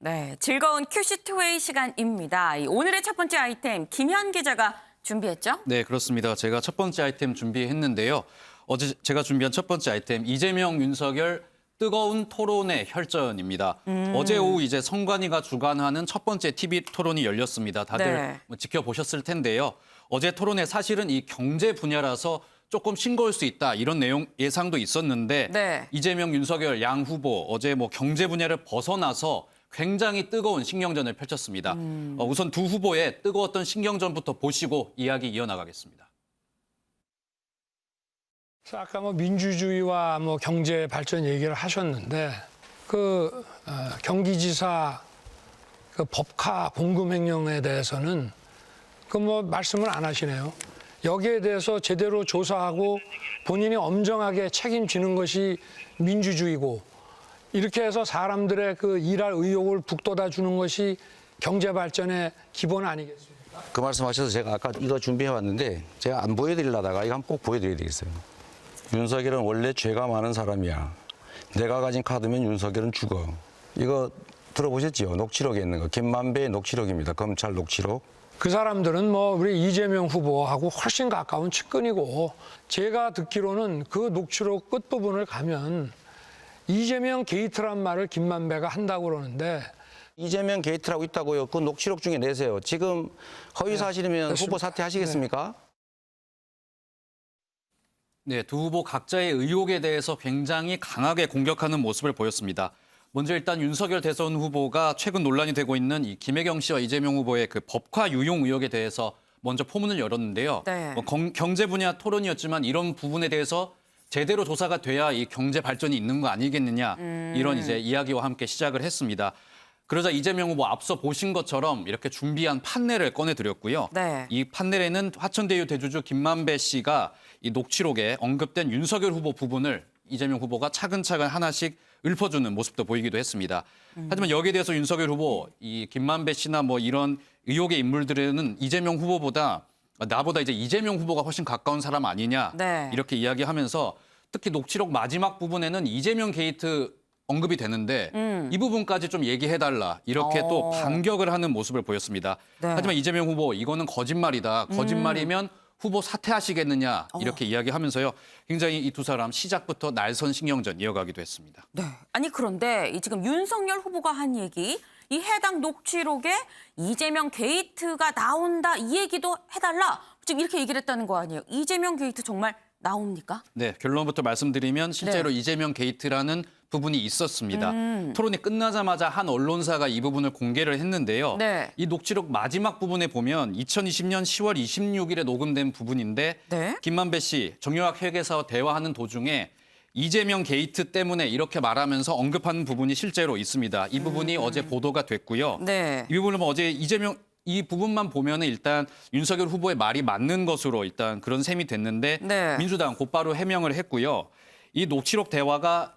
네, 즐거운 큐시트웨이 시간입니다. 오늘의 첫 번째 아이템 김현 기자가 준비했죠? 네, 그렇습니다. 제가 첫 번째 아이템 준비했는데요. 어제 제가 준비한 첫 번째 아이템 이재명, 윤석열 뜨거운 토론의 혈전입니다. 어제 오후 이제 성관이가 주관하는 첫 번째 TV 토론이 열렸습니다. 다들 네. 지켜보셨을 텐데요. 어제 토론에 사실은 이 경제 분야라서 조금 싱거울 수 있다 이런 내용 예상도 있었는데 네. 이재명, 윤석열 양 후보 어제 경제 분야를 벗어나서 굉장히 뜨거운 신경전을 펼쳤습니다. 우선 두 후보의 뜨거웠던 신경전부터 보시고 이야기 이어나가겠습니다. 아까 민주주의와 경제 발전 얘기를 하셨는데 경기지사 법카 공금 횡령에 대해서는 말씀을 안 하시네요. 여기에 대해서 제대로 조사하고 본인이 엄정하게 책임지는 것이 민주주의고 이렇게 해서 사람들의 일할 의욕을 북돋아 주는 것이 경제 발전의 기본 아니겠습니까? 그 말씀하셔서 제가 아까 이거 준비해 왔는데 제가 안 보여드리려다가 이거 한번 꼭 보여드려야 되겠어요. 윤석열은 원래 죄가 많은 사람이야. 내가 가진 카드면 윤석열은 죽어. 이거 들어보셨죠? 녹취록에 있는 거. 김만배의 녹취록입니다. 검찰 녹취록. 그 사람들은 우리 이재명 후보하고 훨씬 가까운 측근이고 제가 듣기로는 그 녹취록 끝부분을 가면 이재명 게이트란 말을 김만배가 한다고 그러는데 이재명 게이트라고 있다고요. 그 녹취록 중에 내세요. 지금 허위 사실이면 후보 사퇴하시겠습니까? 네, 두 후보 각자의 의혹에 대해서 굉장히 강하게 공격하는 모습을 보였습니다. 먼저 일단 윤석열 대선 후보가 최근 논란이 되고 있는 이 김혜경 씨와 이재명 후보의 그 법화 유용 의혹에 대해서 먼저 포문을 열었는데요. 네. 경제 분야 토론이었지만 이런 부분에 대해서 제대로 조사가 돼야 이 경제 발전이 있는 거 아니겠느냐 이런 이제 이야기와 함께 시작을 했습니다. 그러자 이재명 후보 앞서 보신 것처럼 이렇게 준비한 판넬을 꺼내드렸고요. 네. 이 판넬에는 화천대유 대주주 김만배 씨가 이 녹취록에 언급된 윤석열 후보 부분을 이재명 후보가 차근차근 하나씩 읊어주는 모습도 보이기도 했습니다. 하지만 여기에 대해서 윤석열 후보, 이 김만배 씨나 이런 의혹의 인물들은 이재명 후보보다 나보다 이제 이재명 후보가 훨씬 가까운 사람 아니냐 네. 이렇게 이야기하면서 특히 녹취록 마지막 부분에는 이재명 게이트 언급이 되는데 이 부분까지 좀 얘기해달라 이렇게 또 반격을 하는 모습을 보였습니다. 네. 하지만 이재명 후보 이거는 거짓말이다. 거짓말이면 후보 사퇴하시겠느냐 이렇게 이야기하면서요. 굉장히 이 두 사람 시작부터 날선 신경전 이어가기도 했습니다. 네. 아니 그런데 지금 윤석열 후보가 한 얘기, 이 해당 녹취록에 이재명 게이트가 나온다 이 얘기도 해달라. 지금 이렇게 얘기를 했다는 거 아니에요? 이재명 게이트 정말 나옵니까? 네, 결론부터 말씀드리면 실제로 이재명 게이트라는 부분이 있었습니다. 토론이 끝나자마자 한 언론사가 이 부분을 공개를 했는데요. 네. 이 녹취록 마지막 부분에 보면 2020년 10월 26일에 녹음된 부분인데 네. 김만배 씨 정유학 회계사와 대화하는 도중에 이재명 게이트 때문에 이렇게 말하면서 언급하는 부분이 실제로 있습니다. 이 부분이 어제 보도가 됐고요. 네. 이 부분은 어제 이 부분만 보면은 일단 윤석열 후보의 말이 맞는 것으로 일단 그런 셈이 됐는데 네. 민주당 곧바로 해명을 했고요. 이 녹취록 대화가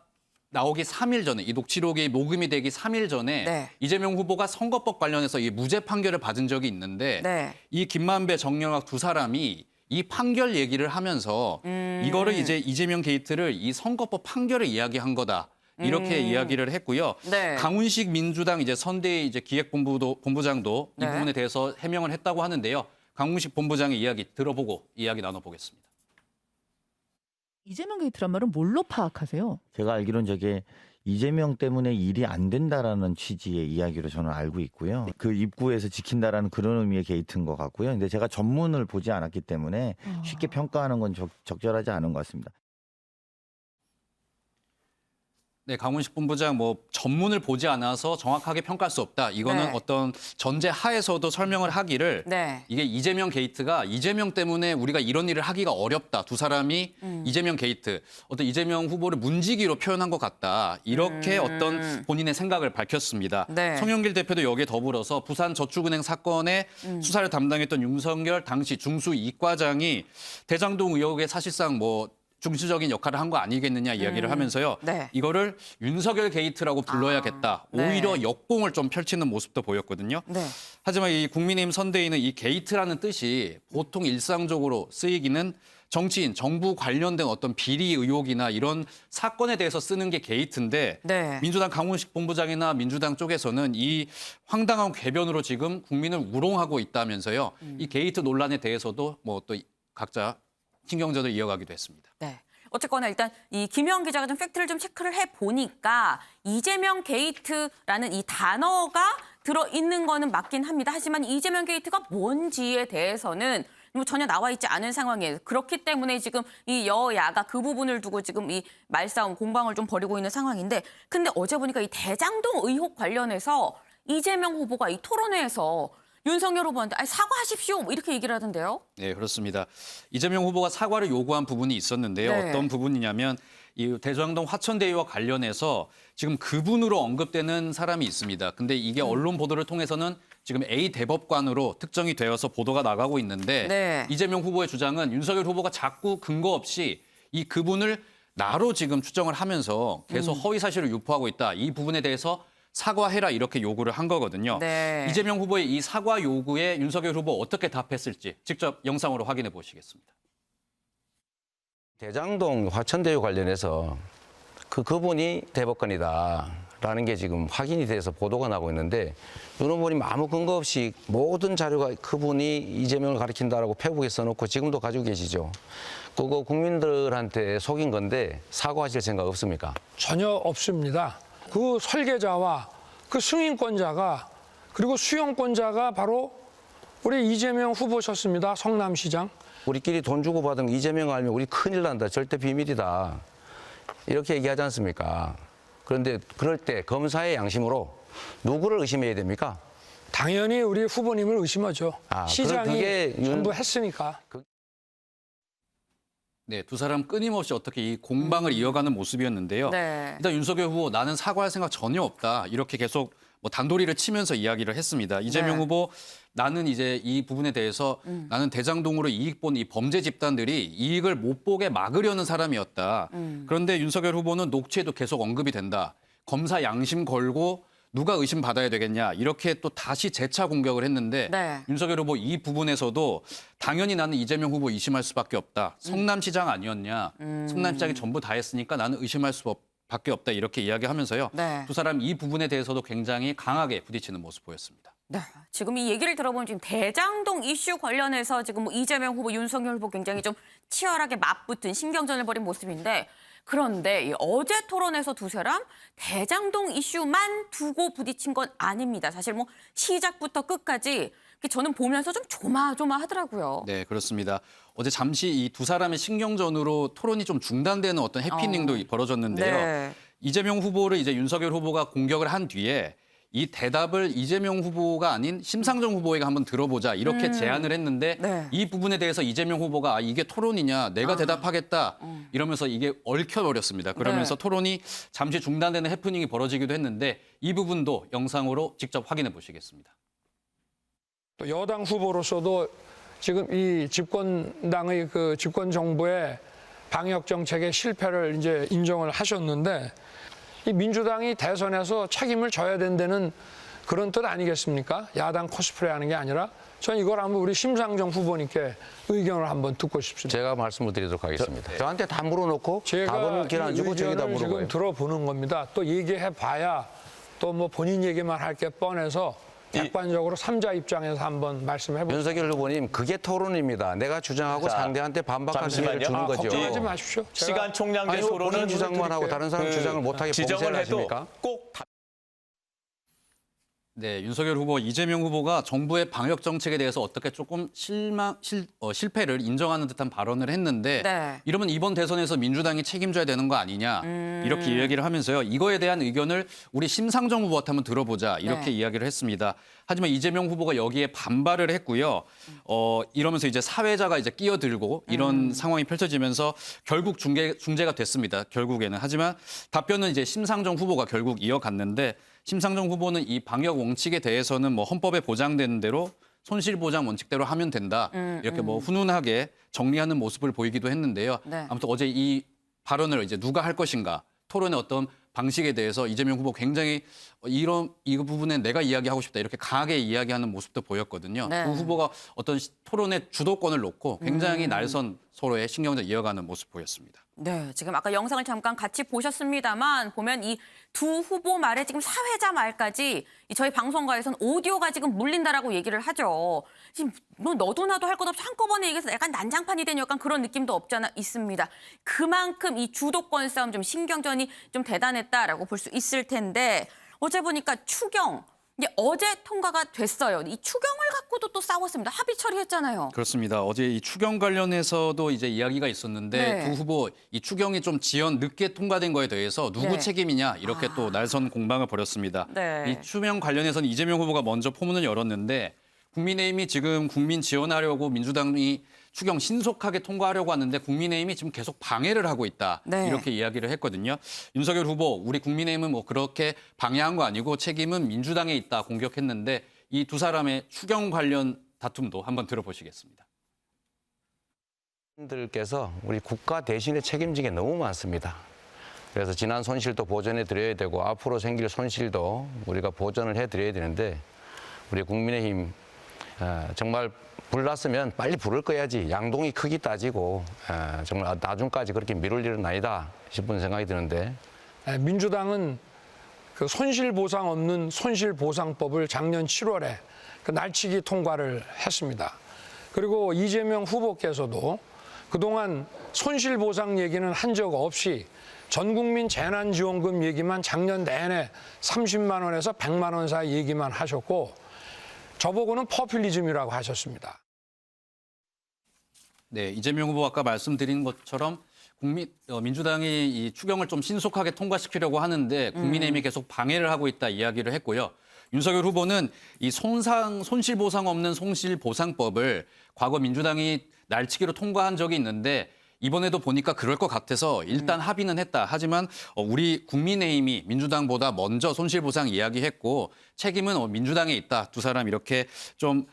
나오기 3일 전에 이 녹취록이 녹음이 되기 3일 전에 네. 이재명 후보가 선거법 관련해서 이 무죄 판결을 받은 적이 있는데 네. 이 김만배, 정영학 두 사람이 이 판결 얘기를 하면서 이거를 이제 이재명 게이트를 이 선거법 판결을 이야기한 거다. 이렇게 이야기를 했고요. 네. 강훈식 민주당 이제 선대위 이제 기획본부장도 이 네. 부분에 대해서 해명을 했다고 하는데요. 강훈식 본부장의 이야기 들어보고 이야기 나눠보겠습니다. 이재명 게이트란 말은 뭘로 파악하세요? 제가 알기로는 저게 이재명 때문에 일이 안 된다라는 취지의 이야기로 저는 알고 있고요. 그 입구에서 지킨다라는 그런 의미의 게이트인 것 같고요. 근데 제가 전문을 보지 않았기 때문에 쉽게 평가하는 건 적절하지 않은 것 같습니다. 네, 강훈식 본부장 전문을 보지 않아서 정확하게 평가할 수 없다. 이거는 네. 어떤 전제 하에서도 설명을 하기를 네. 이게 이재명 게이트가 이재명 때문에 우리가 이런 일을 하기가 어렵다. 두 사람이 이재명 게이트, 어떤 이재명 후보를 문지기로 표현한 것 같다. 이렇게 어떤 본인의 생각을 밝혔습니다. 네. 송영길 대표도 여기에 더불어서 부산저축은행 사건의 수사를 담당했던 윤석열 당시 중수 이과장이 대장동 의혹에 사실상 중수적인 역할을 한 거 아니겠느냐 이야기를 하면서요. 네. 이거를 윤석열 게이트라고 불러야겠다. 네. 오히려 역공을 좀 펼치는 모습도 보였거든요. 네. 하지만 이 국민의힘 선대위는 이 게이트라는 뜻이 보통 일상적으로 쓰이기는 정치인, 정부 관련된 어떤 비리 의혹이나 이런 사건에 대해서 쓰는 게 게이트인데 네. 민주당 강훈식 본부장이나 민주당 쪽에서는 이 황당한 궤변으로 지금 국민을 우롱하고 있다면서요. 이 게이트 논란에 대해서도 뭐 또 각자 신경전을 이어가기도 했습니다. 네. 어쨌거나 일단 이 김영 기자가 좀 팩트를 좀 체크를 해 보니까 이재명 게이트라는 이 단어가 들어 있는 거는 맞긴 합니다. 하지만 이재명 게이트가 뭔지에 대해서는 뭐 전혀 나와 있지 않은 상황이에요. 그렇기 때문에 지금 이 여야가 그 부분을 두고 지금 이 말싸움 공방을 좀 벌이고 있는 상황인데, 근데 어제 보니까 이 대장동 의혹 관련해서 이재명 후보가 이 토론회에서 윤석열 후보한테 사과하십시오 뭐 이렇게 얘기를 하던데요. 네, 그렇습니다. 이재명 후보가 사과를 요구한 부분이 있었는데요. 네. 어떤 부분이냐면 이 대장동 화천대유와 관련해서 지금 그분으로 언급되는 사람이 있습니다. 근데 이게 언론 보도를 통해서는 지금 A 대법관으로 특정이 되어서 보도가 나가고 있는데 네. 이재명 후보의 주장은 윤석열 후보가 자꾸 근거 없이 이 그분을 나로 지금 추정을 하면서 계속 허위 사실을 유포하고 있다. 이 부분에 대해서 사과해라 이렇게 요구를 한 거거든요. 네. 이재명 후보의 이 사과 요구에 윤석열 후보 어떻게 답했을지 직접 영상으로 확인해 보시겠습니다. 대장동 화천대유 관련해서 그분이 대법관이다라는 게 지금 확인이 돼서 보도가 나고 있는데 윤 후보님 아무 근거 없이 모든 자료가 그분이 이재명을 가리킨다라고 페북에 써놓고 지금도 가지고 계시죠. 그거 국민들한테 속인 건데 사과하실 생각 없습니까? 전혀 없습니다. 그 설계자와 그 승인권자가 그리고 수용권자가 바로 우리 이재명 후보셨습니다. 성남시장. 우리끼리 돈 주고 받은 이재명 알면 우리 큰일 난다. 절대 비밀이다. 이렇게 얘기하지 않습니까? 그런데 그럴 때 검사의 양심으로 누구를 의심해야 됩니까? 당연히 우리 후보님을 의심하죠. 아, 시장이 그게 전부 했으니까. 네, 두 사람 끊임없이 어떻게 이 공방을 이어가는 모습이었는데요. 네. 일단 윤석열 후보 나는 사과할 생각 전혀 없다. 이렇게 계속 뭐 단도리를 치면서 이야기를 했습니다. 이재명 네. 후보 나는 이제 이 부분에 대해서 나는 대장동으로 이익 본 이 범죄 집단들이 이익을 못 보게 막으려는 사람이었다. 그런데 윤석열 후보는 녹취에도 계속 언급이 된다. 검사 양심 걸고 누가 의심받아야 되겠냐 이렇게 또 다시 재차 공격을 했는데 네. 윤석열 후보 이 부분에서도 당연히 나는 이재명 후보 의심할 수밖에 없다. 성남시장 아니었냐. 성남시장이 전부 다 했으니까 나는 의심할 수밖에 없다. 이렇게 이야기하면서요. 네. 두 사람 이 부분에 대해서도 굉장히 강하게 부딪히는 모습 보였습니다. 네. 지금 이 얘기를 들어보면 지금 대장동 이슈 관련해서 지금 뭐 이재명 후보, 윤석열 후보 굉장히 좀 치열하게 맞붙은 신경전을 벌인 모습인데, 그런데 이 어제 토론에서 두 사람 대장동 이슈만 두고 부딪힌 건 아닙니다. 사실 뭐 시작부터 끝까지 저는 보면서 좀 조마조마하더라고요. 네, 그렇습니다. 어제 잠시 이 두 사람의 신경전으로 토론이 좀 중단되는 어떤 해피닝도 벌어졌는데요. 네. 이재명 후보를 이제 윤석열 후보가 공격을 한 뒤에 이 대답을 이재명 후보가 아닌 심상정 후보에게 한번 들어보자 이렇게 제안을 했는데 네. 이 부분에 대해서 이재명 후보가 아, 이게 토론이냐 내가 대답하겠다 이러면서 이게 얽혀버렸습니다. 그러면서 네. 토론이 잠시 중단되는 해프닝이 벌어지기도 했는데 이 부분도 영상으로 직접 확인해 보시겠습니다. 또 여당 후보로서도 지금 이 집권당의 그 집권 정부의 방역 정책의 실패를 이제 인정을 하셨는데, 이 민주당이 대선에서 책임을 져야 된다는 그런 뜻 아니겠습니까? 야당 코스프레하는 게 아니라 전 이걸 한번 우리 심상정 후보님께 의견을 한번 듣고 싶습니다. 제가 말씀을 드리도록 하겠습니다. 저한테 다 물어놓고 제가 답은 길 안 주고 저기다 의견을 물어봐요. 지금 들어보는 겁니다. 또 얘기해봐야 또 뭐 본인 얘기만 할 게 뻔해서 객관적으로 3자 입장에서 한번 말씀해보세요. 윤석열 후보님 그게 토론입니다. 내가 주장하고 자, 상대한테 반박할 기회를 잠시만요. 주는 거죠. 걱정하지 마십시오. 제가 시간 총량제 아니, 본인 토론은 주장만 하고 다른 사람 주장을 못하게 봉쇄를 지정을 해도 하십니까? 꼭 네, 윤석열 후보, 이재명 후보가 정부의 방역 정책에 대해서 어떻게 조금 실패를 인정하는 듯한 발언을 했는데 네. 이러면 이번 대선에서 민주당이 책임져야 되는 거 아니냐 이렇게 이야기를 하면서요. 이거에 대한 의견을 우리 심상정 후보한테 한번 들어보자 이렇게 네. 이야기를 했습니다. 하지만 이재명 후보가 여기에 반발을 했고요. 이러면서 이제 사회자가 이제 끼어들고 이런 상황이 펼쳐지면서 결국 중재가 됐습니다. 결국에는. 하지만 답변은 이제 심상정 후보가 결국 이어갔는데 심상정 후보는 이 방역 원칙에 대해서는 뭐 헌법에 보장되는 대로 손실보장 원칙대로 하면 된다. 이렇게 뭐 훈훈하게 정리하는 모습을 보이기도 했는데요. 네. 아무튼 어제 이 발언을 이제 누가 할 것인가 토론의 어떤 방식에 대해서 이재명 후보 굉장히 이 부분에 내가 이야기하고 싶다 이렇게 강하게 이야기하는 모습도 보였거든요. 네. 두 후보가 어떤 토론의 주도권을 놓고 굉장히 날선 서로의 신경전 이어가는 모습 보였습니다. 네, 지금 아까 영상을 잠깐 같이 보셨습니다만 보면 이 두 후보 말에 지금 사회자 말까지 저희 방송가에서는 오디오가 지금 물린다라고 얘기를 하죠. 지금 뭐 너도 나도 할 것 없이 한꺼번에 얘기해서 약간 난장판이 된 약간 그런 느낌도 없지 않아 있습니다. 그만큼 이 주도권 싸움 좀 신경전이 좀 대단했다라고 볼 수 있을 텐데 어제 보니까 추경 이게 어제 통과가 됐어요. 이 추경을 갖고도 또 싸웠습니다. 합의 처리했잖아요. 그렇습니다. 어제 이 추경 관련해서도 이제 이야기가 있었는데 네. 두 후보 이 추경이 좀 늦게 통과된 거에 대해서 누구 네. 책임이냐 이렇게 또 날선 공방을 벌였습니다. 네. 이 추경 관련해서는 이재명 후보가 먼저 포문을 열었는데 국민의힘이 지금 국민 지원하려고 민주당이 추경 신속하게 통과하려고 하는데 국민의힘이 지금 계속 방해를 하고 있다. 네. 이렇게 이야기를 했거든요. 윤석열 후보, 우리 국민의힘은 뭐 그렇게 방해한 거 아니고 책임은 민주당에 있다 공격했는데 이 두 사람의 추경 관련 다툼도 한번 들어보시겠습니다. 들께서 우리 국가 대신에 책임진 게 너무 많습니다. 그래서 지난 손실도 보전해 드려야 되고 앞으로 생길 손실도 우리가 보전을 해 드려야 되는데 우리 국민의힘 정말 불 났으면 빨리 불을 꺼야지 양동이 크기 따지고 정말 나중까지 그렇게 미룰 일은 아니다 싶은 생각이 드는데 민주당은 그 손실보상 없는 손실보상법을 작년 7월에 그 날치기 통과를 했습니다. 그리고 이재명 후보께서도 그동안 손실보상 얘기는 한 적 없이 전국민 재난지원금 얘기만 작년 내내 30만 원에서 100만 원 사이 얘기만 하셨고 저보고는 포퓰리즘이라고 하셨습니다. 네, 이재명 후보 아까 말씀드린 것처럼 민주당이 이 추경을 좀 신속하게 통과시키려고 하는데 국민의힘이 계속 방해를 하고 있다 이야기를 했고요. 윤석열 후보는 이 손실보상 없는 손실보상법을 과거 민주당이 날치기로 통과한 적이 있는데 이번에도 보니까 그럴 것 같아서 일단 합의는 했다. 하지만 우리 국민의힘이 민주당보다 먼저 손실보상 이야기했고 책임은 민주당에 있다. 두 사람 이렇게 좀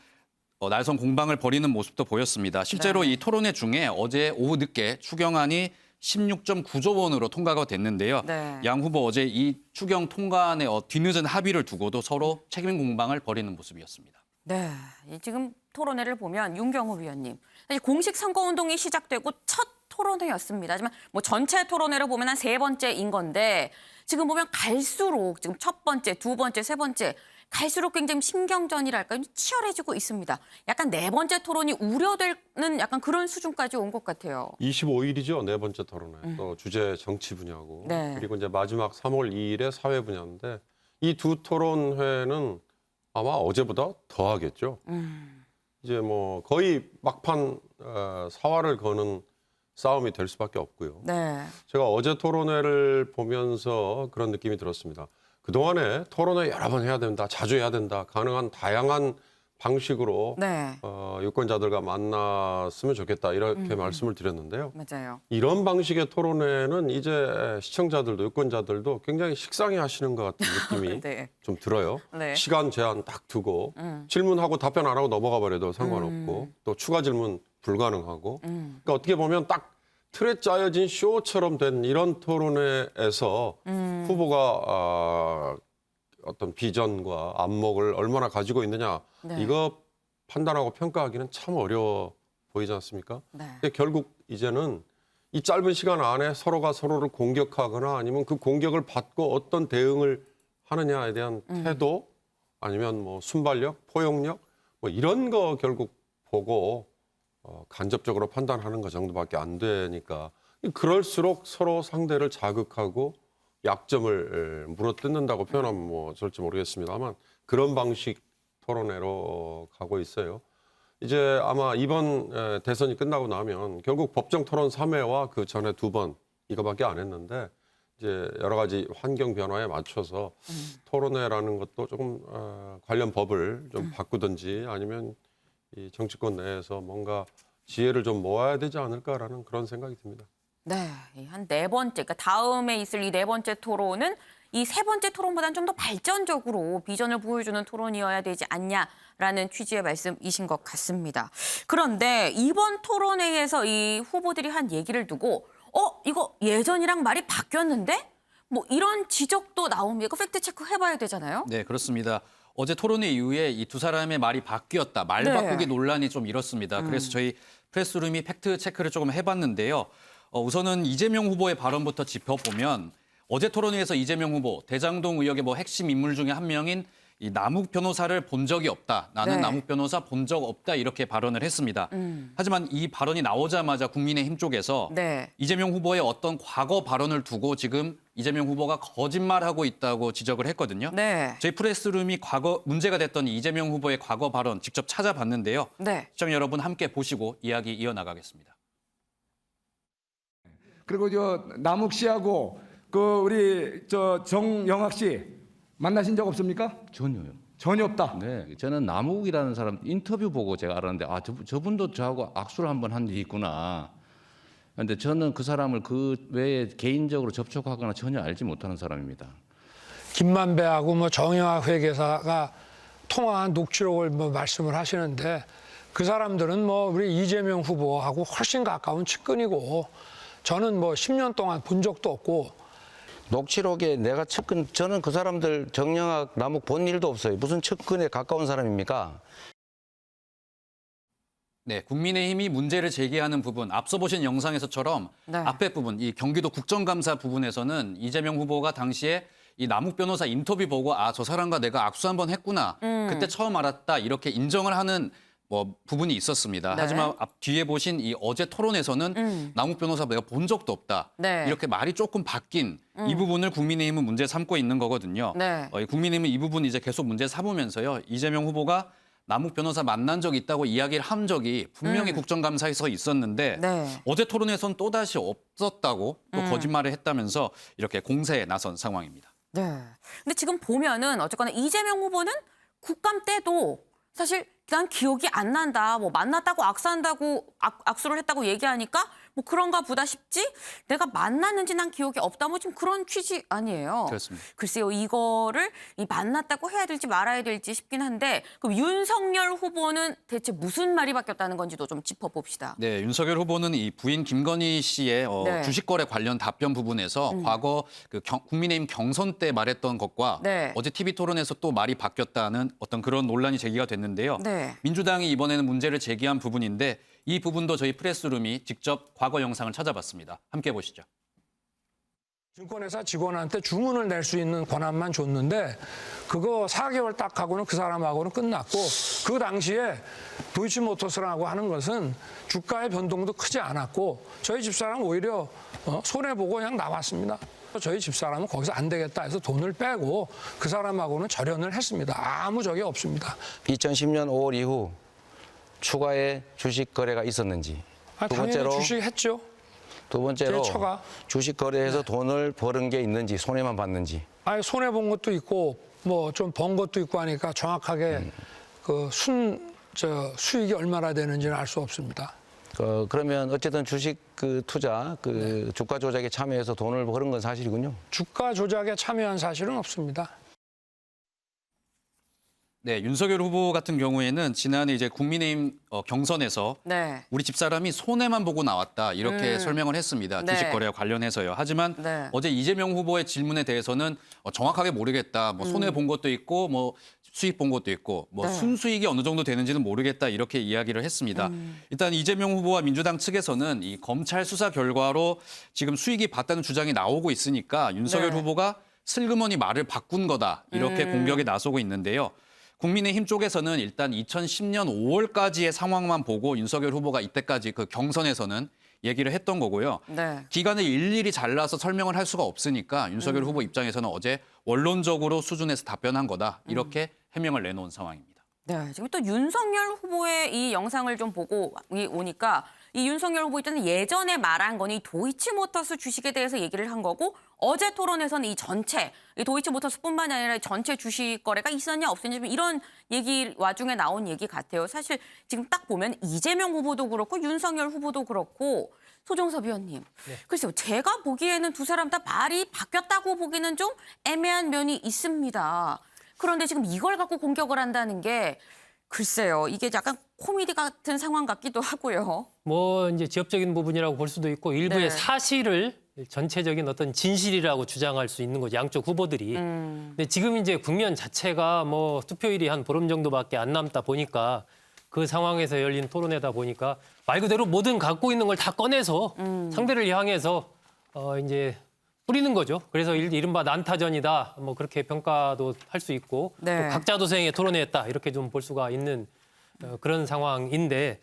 날선 공방을 벌이는 모습도 보였습니다. 실제로 네. 이 토론회 중에 어제 오후 늦게 추경안이 16.9조 원으로 통과가 됐는데요. 네. 양 후보 어제 이 추경 통과안의 뒤늦은 합의를 두고도 서로 책임 공방을 벌이는 모습이었습니다. 네, 지금 토론회를 보면 윤경호 위원님 사실 공식 선거운동이 시작되고 첫 토론회였습니다. 하지만 뭐 전체 토론회를 보면 한 3번째인 건데 지금 보면 갈수록 지금 첫 번째, 두 번째, 세 번째 갈수록 굉장히 신경전이랄까요? 치열해지고 있습니다. 약간 4번째 토론이 우려되는 약간 그런 수준까지 온 것 같아요. 25일이죠. 4번째 토론회. 또 주제 정치 분야고. 네. 그리고 이제 마지막 3월 2일에 사회 분야인데 이 두 토론회는 아마 어제보다 더 하겠죠. 이제 뭐 거의 막판 사활을 거는 싸움이 될 수밖에 없고요. 네. 제가 어제 토론회를 보면서 그런 느낌이 들었습니다. 그동안에 토론회 여러 번 해야 된다, 자주 해야 된다, 가능한 다양한 방식으로 네. 유권자들과 만났으면 좋겠다 이렇게 말씀을 드렸는데요. 맞아요. 이런 방식의 토론회는 이제 시청자들도 유권자들도 굉장히 식상해 하시는 것 같은 느낌이 네. 좀 들어요. 네. 시간 제한 딱 두고 질문하고 답변 안 하고 넘어가 버려도 상관없고 또 추가 질문 불가능하고 그러니까 어떻게 보면 딱 틀에 짜여진 쇼처럼 된 이런 토론회에서 후보가 어떤 비전과 안목을 얼마나 가지고 있느냐 네. 이거 판단하고 평가하기는 참 어려워 보이지 않습니까? 네. 근데 결국 이제는 이 짧은 시간 안에 서로가 서로를 공격하거나 아니면 그 공격을 받고 어떤 대응을 하느냐에 대한 태도 아니면 뭐 순발력, 포용력 뭐 이런 거 결국 보고 간접적으로 판단하는 것 정도밖에 안 되니까 그럴수록 서로 상대를 자극하고 약점을 물어뜯는다고 표현하면 뭐 어쩔지 모르겠습니다만 그런 방식 토론회로 가고 있어요. 이제 아마 이번 대선이 끝나고 나면 결국 법정 토론 3회와 그 전에 2번 이거밖에 안 했는데 이제 여러 가지 환경 변화에 맞춰서 토론회라는 것도 조금 관련 법을 좀 바꾸든지 아니면 이 정치권 내에서 뭔가 지혜를 좀 모아야 되지 않을까라는 그런 생각이 듭니다. 네, 한 4번째, 그러니까 다음에 있을 이 4번째 토론은 이 3번째 토론보다는 좀 더 발전적으로 비전을 보여주는 토론이어야 되지 않냐라는 취지의 말씀이신 것 같습니다. 그런데 이번 토론회에서 이 후보들이 한 얘기를 두고 이거 예전이랑 말이 바뀌었는데? 뭐 이런 지적도 나옵니다. 이거 팩트 체크 해봐야 되잖아요. 네, 그렇습니다. 어제 토론회 이후에 이 두 사람의 말이 바뀌었다. 말 네. 바꾸기 논란이 좀 일었습니다. 그래서 저희 프레스룸이 팩트 체크를 조금 해봤는데요. 우선은 이재명 후보의 발언부터 짚어보면 어제 토론회에서 이재명 후보 대장동 의혹의 뭐 핵심 인물 중에 한 명인 이 남욱 변호사를 본 적이 없다. 나는 네. 남욱 변호사 본 적 없다. 이렇게 발언을 했습니다. 하지만 이 발언이 나오자마자 국민의힘 쪽에서 네. 이재명 후보의 어떤 과거 발언을 두고 지금 이재명 후보가 거짓말하고 있다고 지적을 했거든요. 네. 저희 프레스룸이 과거 문제가 됐던 이재명 후보의 과거 발언 직접 찾아봤는데요. 네. 시청자 여러분 함께 보시고 이야기 이어나가겠습니다. 그리고 저 남욱 씨하고 그 우리 저 정영학 씨 만나신 적 없습니까? 전혀요. 전혀 없다. 네, 저는 남욱이라는 사람 인터뷰 보고 제가 알았는데 아, 저분도 저하고 악수를 한번 한 적이 있구나. 그런데 저는 그 사람을 그 외에 개인적으로 접촉하거나 전혀 알지 못하는 사람입니다. 김만배하고 뭐 정영학 회계사가 통화한 녹취록을 뭐 말씀을 하시는데 그 사람들은 뭐 우리 이재명 후보하고 훨씬 가까운 측근이고 저는 뭐 10년 동안 본 적도 없고 녹취록에 내가 측근, 저는 그 사람들 정영학, 남욱 본 일도 없어요. 무슨 측근에 가까운 사람입니까? 네, 국민의힘이 문제를 제기하는 부분, 앞서 보신 영상에서처럼 네. 앞에 부분, 이 경기도 국정감사 부분에서는 이재명 후보가 당시에 이 남욱 변호사 인터뷰 보고 아, 저 사람과 내가 악수 한번 했구나. 그때 처음 알았다. 이렇게 인정을 하는 뭐 부분이 있었습니다. 네. 하지만 앞 뒤에 보신 이 어제 토론에서는 남욱 변호사 내가 본 적도 없다. 네. 이렇게 말이 조금 바뀐 이 부분을 국민의힘은 문제 삼고 있는 거거든요. 네. 이 국민의힘은 이 부분 이제 계속 문제 삼으면서요. 이재명 후보가 남욱 변호사 만난 적 있다고 이야기를 한 적이 분명히 국정감사에서 있었는데 네. 어제 토론에서는 또다시 없었다고 또 거짓말을 했다면서 이렇게 공세에 나선 상황입니다. 네. 근데 지금 보면은 어쨌거나 이재명 후보는 국감 때도 사실 난 기억이 안 난다. 뭐 만났다고 악수한다고 악수를 했다고 얘기하니까 뭐 그런가 보다 싶지. 내가 만났는지 난 기억이 없다. 뭐 지금 그런 취지 아니에요. 그렇습니다. 글쎄요, 이거를 이 만났다고 해야 될지 말아야 될지 싶긴 한데 그럼 윤석열 후보는 대체 무슨 말이 바뀌었다는 건지도 좀 짚어봅시다. 네, 윤석열 후보는 이 부인 김건희 씨의 네. 주식거래 관련 답변 부분에서 과거 그 국민의힘 경선 때 말했던 것과 네. 어제 TV 토론에서 또 말이 바뀌었다는 어떤 그런 논란이 제기가 됐는데요. 네. 민주당이 이번에는 문제를 제기한 부분인데 이 부분도 저희 프레스룸이 직접 과거 영상을 찾아봤습니다. 함께 보시죠. 증권회사 직원한테 주문을 낼 수 있는 권한만 줬는데 그거 4개월 딱 하고는 그 사람하고는 끝났고 그 당시에 도이치모터스라고 하는 것은 주가의 변동도 크지 않았고 저희 집사람은 오히려 손해보고 그냥 나왔습니다. 저희 집사람은 거기서 안 되겠다 해서 돈을 빼고 그 사람하고는 절연을 했습니다. 아무 적이 없습니다. 2010년 5월 이후 추가의 주식 거래가 있었는지. 두 당연히 번째로 주식했죠. 두 번째로 제 처가. 주식 거래해서 돈을 버는 게 있는지 손해만 봤는지. 아니 손해 본 것도 있고 뭐 좀 번 것도 있고 하니까 정확하게 그 수익이 얼마나 되는지는 알 수 없습니다. 그러면 어쨌든 주식 그 투자, 그 주가 조작에 참여해서 돈을 버는 건 사실이군요. 주가 조작에 참여한 사실은 없습니다. 네, 윤석열 후보 같은 경우에는 지난해 이제 국민의힘 경선에서 네. 우리 집사람이 손해만 보고 나왔다 이렇게 설명을 했습니다. 네. 주식 거래와 관련해서요. 하지만 네. 어제 이재명 후보의 질문에 대해서는 정확하게 모르겠다. 뭐 손해 본 것도 있고 뭐 수익 본 것도 있고 뭐 네. 순수익이 어느 정도 되는지는 모르겠다 이렇게 이야기를 했습니다. 일단 이재명 후보와 민주당 측에서는 이 검찰 수사 결과로 지금 수익이 봤다는 주장이 나오고 있으니까 윤석열 네. 후보가 슬그머니 말을 바꾼 거다 이렇게 공격에 나서고 있는데요. 국민의힘 쪽에서는 일단 2010년 5월까지의 상황만 보고 윤석열 후보가 이때까지 그 경선에서는 얘기를 했던 거고요. 네. 기간을 일일이 잘라서 설명을 할 수가 없으니까 윤석열 후보 입장에서는 어제 원론적으로 수준에서 답변한 거다. 이렇게 해명을 내놓은 상황입니다. 네, 지금 또 윤석열 후보의 이 영상을 좀 보고 오니까 이 윤석열 후보 일단은 예전에 말한 거니 도이치모터스 주식에 대해서 얘기를 한 거고 어제 토론에서는 이 전체 이 도이치모터스뿐만이 아니라 전체 주식 거래가 있었냐 없었냐 이런 얘기 와중에 나온 얘기 같아요. 사실 지금 딱 보면 이재명 후보도 그렇고 윤석열 후보도 그렇고 소정섭 위원님. 글쎄요, 제가 보기에는 두 사람 다 말이 바뀌었다고 보기는 좀 애매한 면이 있습니다. 그런데 지금 이걸 갖고 공격을 한다는 게 글쎄요, 이게 약간 코미디 같은 상황 같기도 하고요. 뭐 이제 지엽적인 부분이라고 볼 수도 있고 일부의 네. 사실을 전체적인 어떤 진실이라고 주장할 수 있는 거죠. 양쪽 후보들이. 근데 지금 이제 국면 자체가 뭐 투표일이 한 보름 정도밖에 안 남다 보니까 그 상황에서 열린 토론회다 보니까 말 그대로 뭐든 갖고 있는 걸 다 꺼내서 상대를 향해서 이제 뿌리는 거죠. 그래서 이른바 난타전이다. 뭐 그렇게 평가도 할 수 있고 네. 또 각자 도생에 토론회였다. 이렇게 좀 볼 수가 있는 그런 상황인데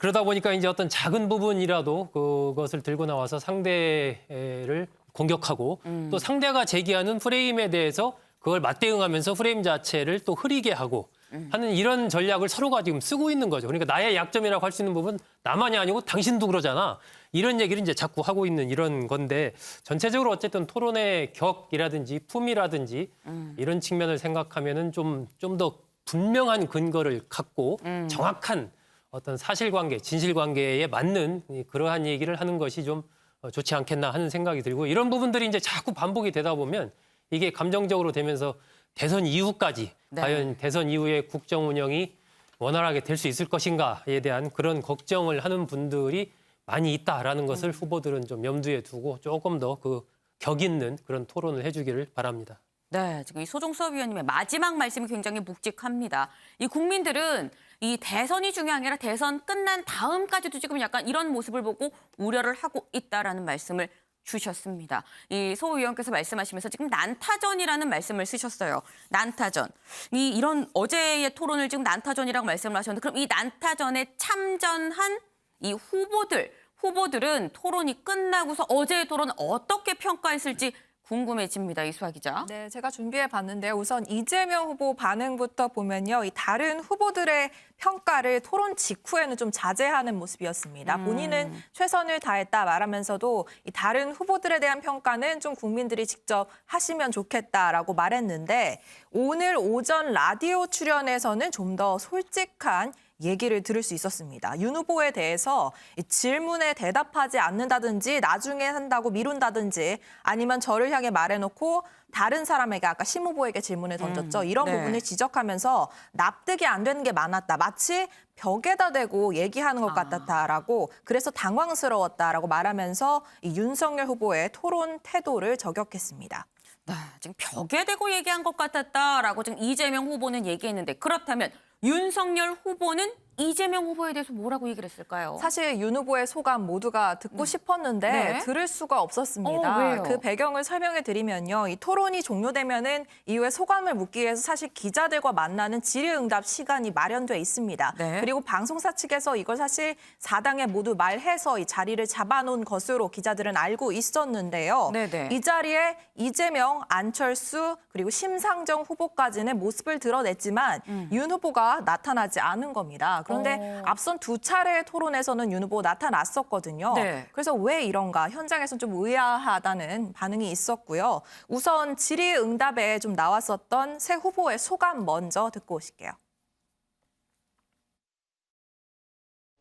그러다 보니까 이제 어떤 작은 부분이라도 그것을 들고 나와서 상대를 공격하고 또 상대가 제기하는 프레임에 대해서 그걸 맞대응하면서 프레임 자체를 또 흐리게 하고 하는 이런 전략을 서로가 지금 쓰고 있는 거죠. 그러니까 나의 약점이라고 할 수 있는 부분 나만이 아니고 당신도 그러잖아. 이런 얘기를 이제 자꾸 하고 있는 이런 건데 전체적으로 어쨌든 토론의 격이라든지 품이라든지 이런 측면을 생각하면은 좀 더 분명한 근거를 갖고 정확한 어떤 사실관계, 진실관계에 맞는 그러한 얘기를 하는 것이 좀 좋지 않겠나 하는 생각이 들고 이런 부분들이 이제 자꾸 반복이 되다 보면 이게 감정적으로 되면서 대선 이후까지 네. 과연 대선 이후의 국정 운영이 원활하게 될 수 있을 것인가에 대한 그런 걱정을 하는 분들이 많이 있다라는 것을 후보들은 좀 염두에 두고 조금 더 그 격 있는 그런 토론을 해주기를 바랍니다. 네, 지금 이 소종섭 위원님의 마지막 말씀이 굉장히 묵직합니다. 이 국민들은 이 대선이 중요한 게 아니라 대선 끝난 다음까지도 지금 약간 이런 모습을 보고 우려를 하고 있다라는 말씀을 주셨습니다. 이 소 의원께서 말씀하시면서 지금 난타전이라는 말씀을 쓰셨어요. 난타전. 이런 어제의 토론을 지금 난타전이라고 말씀을 하셨는데 그럼 이 난타전에 참전한 이 후보들은 토론이 끝나고서 어제의 토론 어떻게 평가했을지 궁금해집니다. 이수아 기자. 네, 제가 준비해 봤는데요. 우선 이재명 후보 반응부터 보면요. 이 다른 후보들의 평가를 토론 직후에는 좀 자제하는 모습이었습니다. 본인은 최선을 다했다 말하면서도 이 다른 후보들에 대한 평가는 좀 국민들이 직접 하시면 좋겠다라고 말했는데 오늘 오전 라디오 출연에서는 좀 더 솔직한 얘기를 들을 수 있었습니다. 윤 후보에 대해서 질문에 대답하지 않는다든지 나중에 한다고 미룬다든지 아니면 저를 향해 말해놓고 다른 사람에게 아까 심 후보에게 질문을 던졌죠. 이런 네. 부분을 지적하면서 납득이 안 되는 게 많았다. 마치 벽에다 대고 얘기하는 것 같았다라고 그래서 당황스러웠다라고 말하면서 이 윤석열 후보의 토론 태도를 저격했습니다. 네, 지금 벽에 대고 얘기한 것 같았다라고 지금 이재명 후보는 얘기했는데 그렇다면 윤석열 후보는 이재명 후보에 대해서 뭐라고 얘기를 했을까요? 사실 윤 후보의 소감 모두가 듣고 싶었는데 네. 들을 수가 없었습니다. 왜요? 그 배경을 설명해 드리면요. 이 토론이 종료되면은 이후에 소감을 묻기 위해서 사실 기자들과 만나는 질의응답 시간이 마련돼 있습니다. 네. 그리고 방송사 측에서 이걸 사실 4당에 모두 말해서 이 자리를 잡아놓은 것으로 기자들은 알고 있었는데요. 네네. 이 자리에 이재명, 안철수 그리고 심상정 후보까지는 모습을 드러냈지만 윤 후보가 나타나지 않은 겁니다. 그런데 앞선 두 차례의 토론에서는 윤 후보 나타났었거든요. 네. 그래서 왜 이런가 현장에서 좀 의아하다는 반응이 있었고요. 우선 질의응답에 좀 나왔었던 새 후보의 소감 먼저 듣고 오실게요.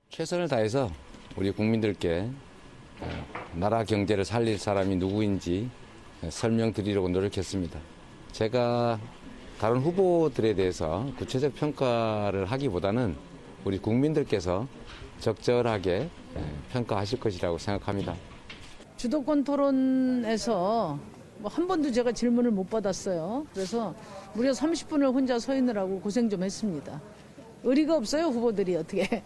최선을 다해서 우리 국민들께 나라 경제를 살릴 사람이 누구인지 설명드리려고 노력했습니다. 제가 다른 후보들에 대해서 구체적 평가를 하기보다는 우리 국민들께서 적절하게 평가하실 것이라고 생각합니다. 주도권 토론에서 한 번도 제가 질문을 못 받았어요. 그래서 무려 30분을 혼자 서 있느라고 고생 좀 했습니다. 의리가 없어요, 후보들이 어떻게.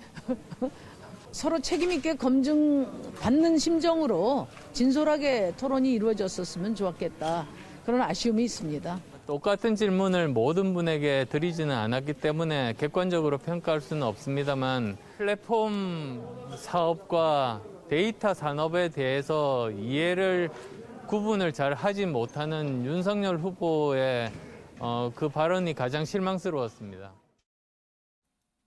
서로 책임 있게 검증받는 심정으로 진솔하게 토론이 이루어졌었으면 좋았겠다. 그런 아쉬움이 있습니다. 똑같은 질문을 모든 분에게 드리지는 않았기 때문에 객관적으로 평가할 수는 없습니다만 플랫폼 사업과 데이터 산업에 대해서 이해를 구분을 잘 하지 못하는 윤석열 후보의 그 발언이 가장 실망스러웠습니다.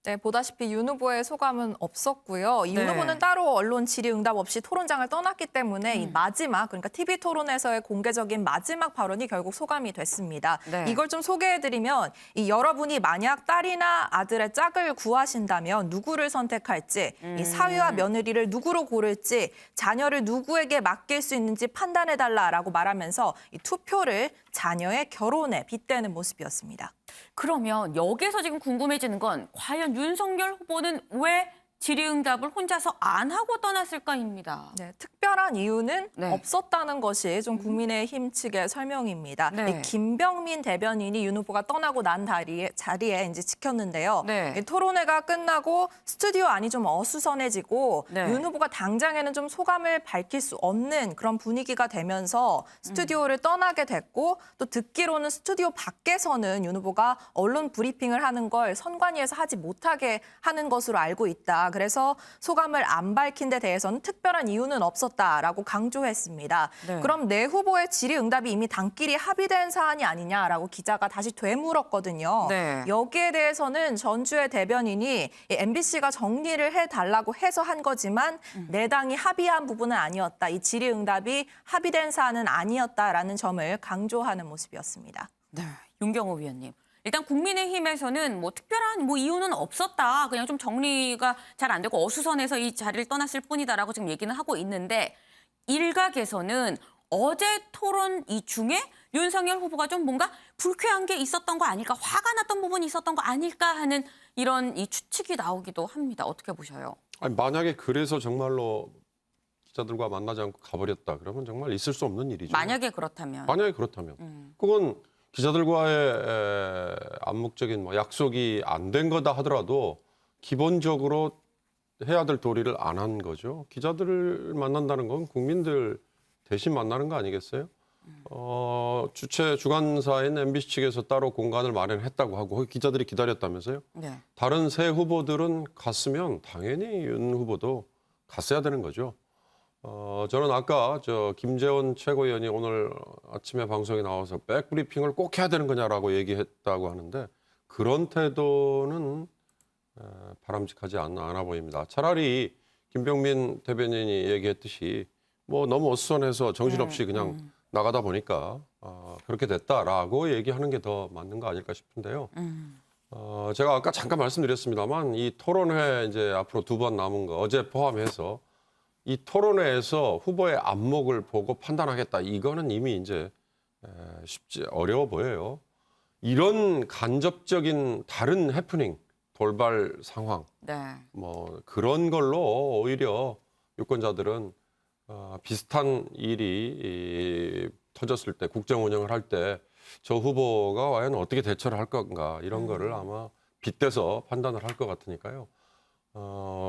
네, 보다시피 윤 후보의 소감은 없었고요. 이 윤 네. 후보는 따로 언론 질의응답 없이 토론장을 떠났기 때문에 이 마지막, 그러니까 TV 토론에서의 공개적인 마지막 발언이 결국 소감이 됐습니다. 네. 이걸 좀 소개해드리면 이 여러분이 만약 딸이나 아들의 짝을 구하신다면 누구를 선택할지, 이 사위와 며느리를 누구로 고를지, 자녀를 누구에게 맡길 수 있는지 판단해달라라고 말하면서 이 투표를 자녀의 결혼에 빗대는 모습이었습니다. 그러면 여기서 지금 궁금해지는 건 과연 윤석열 후보는 왜 질의응답을 혼자서 안 하고 떠났을까입니다. 네, 특별한 이유는 네. 없었다는 것이 좀 국민의힘 측의 설명입니다. 네. 이 김병민 대변인이 윤 후보가 떠나고 난 자리에 이제 지켰는데요. 네. 이 토론회가 끝나고 스튜디오 안이 좀 어수선해지고 네. 윤 후보가 당장에는 좀 소감을 밝힐 수 없는 그런 분위기가 되면서 스튜디오를 떠나게 됐고 또 듣기로는 스튜디오 밖에서는 윤 후보가 언론 브리핑을 하는 걸 선관위에서 하지 못하게 하는 것으로 알고 있다. 그래서 소감을 안 밝힌 데 대해서는 특별한 이유는 없었다라고 강조했습니다. 네. 그럼 내 후보의 질의응답이 이미 당끼리 합의된 사안이 아니냐라고 기자가 다시 되물었거든요. 네. 여기에 대해서는 전주의 대변인이 MBC가 정리를 해달라고 해서 한 거지만 내 당이 합의한 부분은 아니었다. 이 질의응답이 합의된 사안은 아니었다라는 점을 강조하는 모습이었습니다. 네, 윤경호 위원님. 일단 국민의힘에서는 뭐 특별한 뭐 이유는 없었다. 그냥 좀 정리가 잘 안 되고 어수선해서 이 자리를 떠났을 뿐이다라고 지금 얘기는 하고 있는데 일각에서는 어제 토론 이 중에 윤석열 후보가 좀 뭔가 불쾌한 게 있었던 거 아닐까, 화가 났던 부분이 있었던 거 아닐까 하는 이런 이 추측이 나오기도 합니다. 어떻게 보셔요? 아니, 만약에 그래서 정말로 기자들과 만나지 않고 가버렸다 그러면 정말 있을 수 없는 일이죠. 만약에 그렇다면. 만약에 그렇다면 그건 기자들과의 암묵적인 뭐 약속이 안 된 거다 하더라도 기본적으로 해야 될 도리를 안 한 거죠. 기자들을 만난다는 건 국민들 대신 만나는 거 아니겠어요? 주관사인 MBC 측에서 따로 공간을 마련했다고 하고 거기 기자들이 기다렸다면서요? 네. 다른 세 후보들은 갔으면 당연히 윤 후보도 갔어야 되는 거죠. 저는 아까 김재원 최고위원이 오늘 아침에 방송에 나와서 백브리핑을 꼭 해야 되는 거냐라고 얘기했다고 하는데 그런 태도는 바람직하지 않아 보입니다. 차라리 김병민 대변인이 얘기했듯이 뭐 너무 어수선해서 정신없이 그냥 나가다 보니까 그렇게 됐다라고 얘기하는 게 더 맞는 거 아닐까 싶은데요. 제가 아까 잠깐 말씀드렸습니다만 이 토론회 이제 앞으로 2번 남은 거 어제 포함해서 이 토론회에서 후보의 안목을 보고 판단하겠다. 이거는 이미 이제 어려워 보여요. 이런 간접적인 다른 해프닝, 돌발 상황, 네. 뭐 그런 걸로 오히려 유권자들은 비슷한 일이 터졌을 때 국정 운영을 할 때 저 후보가 과연 어떻게 대처를 할 건가 이런 거를 아마 빗대서 판단을 할 것 같으니까요.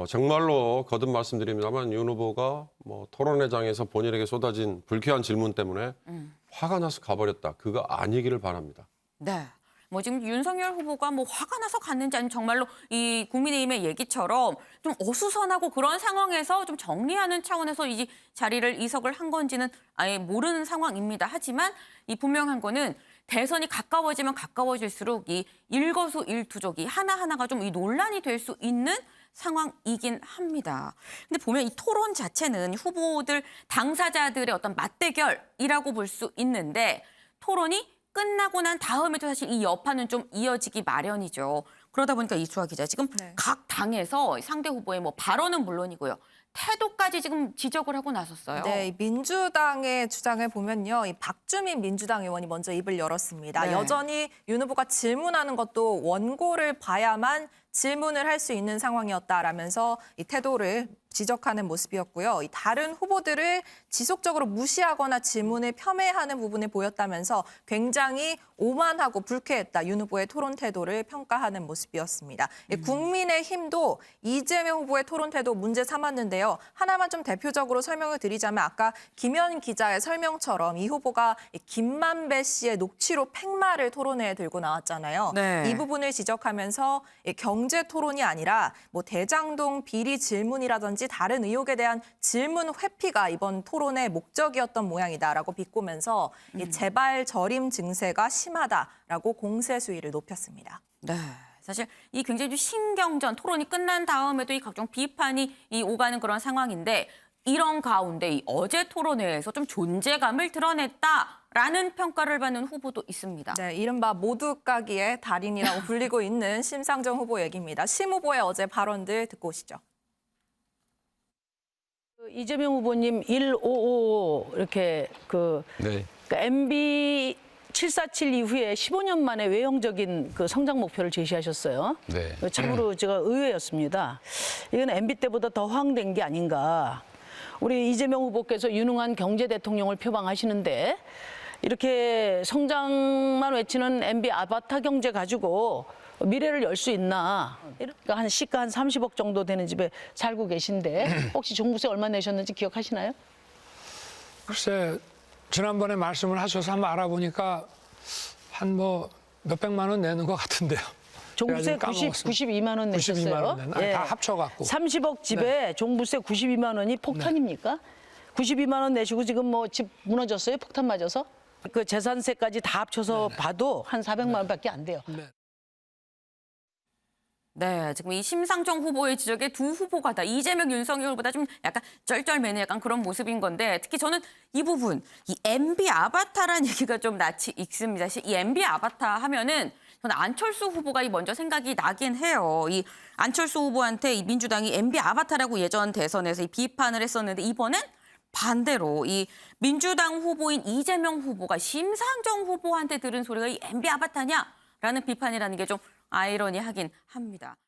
정말로 거듭 말씀드립니다만 윤 후보가 뭐 토론회장에서 본인에게 쏟아진 불쾌한 질문 때문에 화가 나서 가버렸다. 그거 아니기를 바랍니다. 네. 뭐 지금 윤석열 후보가 뭐 화가 나서 갔는지 아니면 정말로 이 국민의힘의 얘기처럼 좀 어수선하고 그런 상황에서 좀 정리하는 차원에서 이 자리를 이석을 한 건지는 아예 모르는 상황입니다. 하지만 이 분명한 거는 대선이 가까워지면 가까워질수록 이 일거수일투족이 하나하나가 좀 이 논란이 될 수 있는 상황이긴 합니다. 근데 보면 이 토론 자체는 후보들 당사자들의 어떤 맞대결이라고 볼 수 있는데 토론이 끝나고 난 다음에도 사실 이 여파는 좀 이어지기 마련이죠. 그러다 보니까 이수아 기자 지금 각 당에서 상대 후보의 뭐 발언은 물론이고요. 태도까지 지금 지적을 하고 나섰어요. 네, 민주당의 주장을 보면요. 이 박주민 민주당 의원이 먼저 입을 열었습니다. 네. 여전히 윤 후보가 질문하는 것도 원고를 봐야만 질문을 할 수 있는 상황이었다라면서 이 태도를 지적하는 모습이었고요. 이 다른 후보들을 지속적으로 무시하거나 질문을 폄훼하는 부분을 보였다면서 굉장히 오만하고 불쾌했다. 윤 후보의 토론 태도를 평가하는 모습이었습니다. 국민의힘도 이재명 후보의 토론 태도 문제 삼았는데요. 하나만 좀 대표적으로 설명을 드리자면 아까 김현 기자의 설명처럼 이 후보가 김만배 씨의 녹취록 팽말을 토론회에 들고 나왔잖아요. 네. 이 부분을 지적하면서 경제 토론이 아니라 뭐 대장동 비리 질문이라든지 다른 의혹에 대한 질문 회피가 이번 토론의 목적이었던 모양이다라고 비꼬면서 이 재발 저림 증세가 심하다라고 공세 수위를 높였습니다. 네. 사실 이 굉장히 좀 신경전 토론이 끝난 다음에도 이 각종 비판이 이 오가는 그런 상황인데 이런 가운데 이 어제 토론회에서 좀 존재감을 드러냈다라는 평가를 받는 후보도 있습니다. 네, 이른바 모두 까기의 달인이라고 불리고 있는 심상정 후보 얘기입니다. 심 후보의 어제 발언들 듣고 오시죠. 이재명 후보님 155 이렇게 네. 그러니까 MB 747 이후에 15년 만에 외형적인 그 성장 목표를 제시하셨어요. 네. 참으로 제가 의외였습니다. 이건 MB 때보다 더 허황된 게 아닌가. 우리 이재명 후보께서 유능한 경제 대통령을 표방하시는데 이렇게 성장만 외치는 MB 아바타 경제 가지고 미래를 열 수 있나? 그러니까 한 시가 한 30억 정도 되는 집에 살고 계신데 혹시 종부세 얼마 내셨는지 기억하시나요? 글쎄 지난번에 말씀을 하셔서 한번 알아보니까 한 뭐 몇백만 원 내는 것 같은데요. 종부세 제가 지금 92만 원 내셨어요. 92만 원 냈나? 아니, 다 합쳐갖고. 30억 집에 종부세 92만 원이 폭탄입니까? 92만 원 내시고 지금 뭐 집 무너졌어요? 폭탄 맞아서? 그 재산세까지 다 합쳐서 봐도 한 400만 원밖에 안 돼요. 네, 지금 이 심상정 후보의 지적에 두 후보가 다 이재명, 윤석열보다 좀 약간 쩔쩔매는 약간 그런 모습인 건데 특히 저는 이 부분, 이 MB 아바타라는 얘기가 좀 낯이 익습니다. 이 MB 아바타 하면은 저는 안철수 후보가 먼저 생각이 나긴 해요. 이 안철수 후보한테 이 민주당이 MB 아바타라고 예전 대선에서 이 비판을 했었는데 이번엔 반대로 이 민주당 후보인 이재명 후보가 심상정 후보한테 들은 소리가 이 MB 아바타냐라는 비판이라는 게 좀 아이러니하긴 합니다.